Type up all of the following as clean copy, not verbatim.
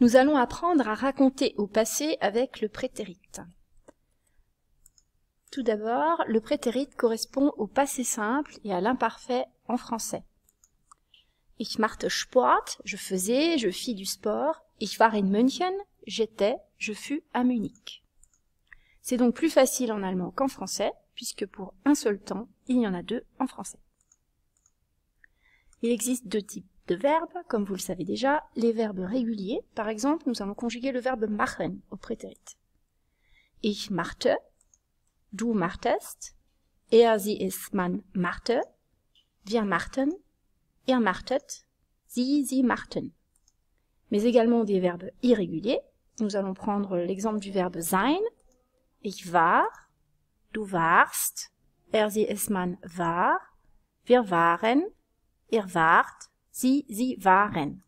Nous allons apprendre à raconter au passé avec le prétérit. Tout d'abord, le prétérit correspond au passé simple et à l'imparfait en français. Ich machte Sport, je faisais, je fis du sport. Ich war in München, j'étais, je fus à Munich. C'est donc plus facile en allemand qu'en français, puisque pour un seul temps, il y en a deux en français. Il existe deux types de verbes, comme vous le savez déjà. Les verbes réguliers, par exemple, nous allons conjuguer le verbe machen au prétérit. Ich machte, du machtest, er, sie, es, man machte, wir machten, ihr machtet, sie machten. Mais également des verbes irréguliers. Nous allons prendre l'exemple du verbe sein. Ich war, du warst, er, sie, es, man war, wir waren, ihr wart, sie waren.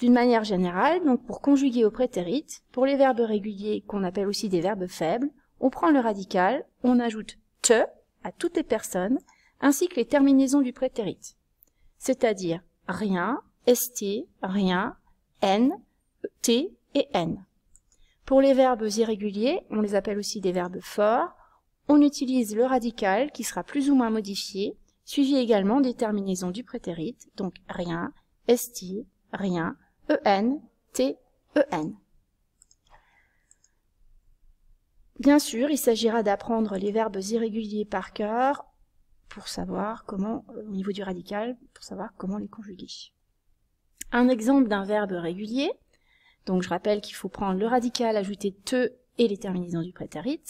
D'une manière générale, donc pour conjuguer au prétérit, pour les verbes réguliers qu'on appelle aussi des verbes faibles, on prend le radical, on ajoute te à toutes les personnes, ainsi que les terminaisons du prétérit, c'est-à-dire rien, st, rien, n, t et n. Pour les verbes irréguliers, on les appelle aussi des verbes forts, on utilise le radical qui sera plus ou moins modifié, suivi également des terminaisons du prétérit, donc rien, st, rien, en, t, en. Bien sûr, il s'agira d'apprendre les verbes irréguliers par cœur pour savoir comment, au niveau du radical, pour savoir comment les conjuguer. Un exemple d'un verbe régulier, donc je rappelle qu'il faut prendre le radical, ajouter te et les terminaisons du prétérit.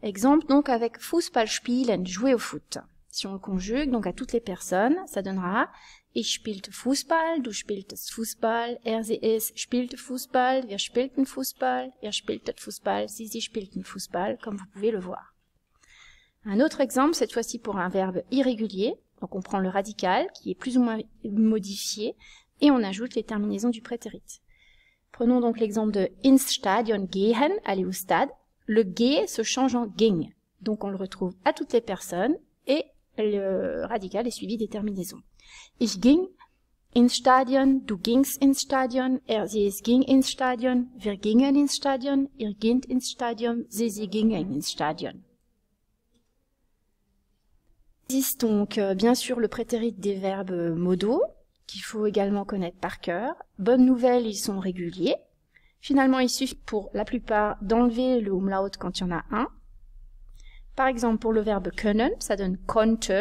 Exemple donc avec Fußball spielen, jouer au foot. Si on le conjugue donc à toutes les personnes, ça donnera Ich spielte Fußball, du spieltest Fußball, er, sie, es spielte Fußball, wir spielten Fußball, ihr spieltet Fußball, sie spielten Fußball, comme vous pouvez le voir. Un autre exemple, cette fois-ci pour un verbe irrégulier, donc on prend le radical qui est plus ou moins modifié et on ajoute les terminaisons du prétérit. Prenons donc l'exemple de ins Stadion gehen, aller au stade. Le ge se change en ging, donc on le retrouve à toutes les personnes et le radical est suivi des terminaisons. Ich ging ins Stadion, du gingst ins Stadion, er, sie, es ging ins Stadion, wir gingen ins Stadion, ihr gingt ins Stadion, sie gingen ins Stadion. Il existe donc bien sûr le prétérit des verbes modaux, qu'il faut également connaître par cœur. Bonne nouvelle, ils sont réguliers. Finalement, il suffit pour la plupart d'enlever le umlaut quand il y en a un. Par exemple, pour le verbe können, ça donne konnte,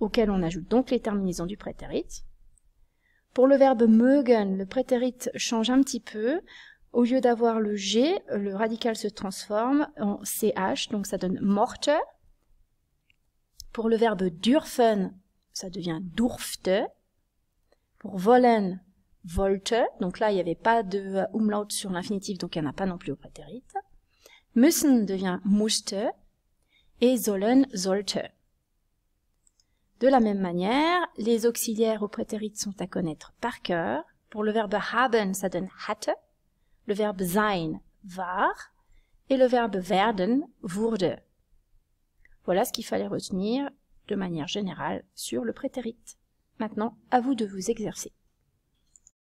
auquel on ajoute donc les terminaisons du prétérit. Pour le verbe mögen, le prétérit change un petit peu. Au lieu d'avoir le G, le radical se transforme en CH, donc ça donne mochte. Pour le verbe dürfen, ça devient durfte. Pour wollen, wollte, donc là il n'y avait pas de umlaut sur l'infinitif, donc il n'y en a pas non plus au prétérit. Müssen devient musste et sollen, sollte. De la même manière, les auxiliaires au prétérit sont à connaître par cœur. Pour le verbe haben, ça donne hatte, le verbe sein, war, et le verbe werden, wurde. Voilà ce qu'il fallait retenir de manière générale sur le prétérit. Maintenant, à vous de vous exercer.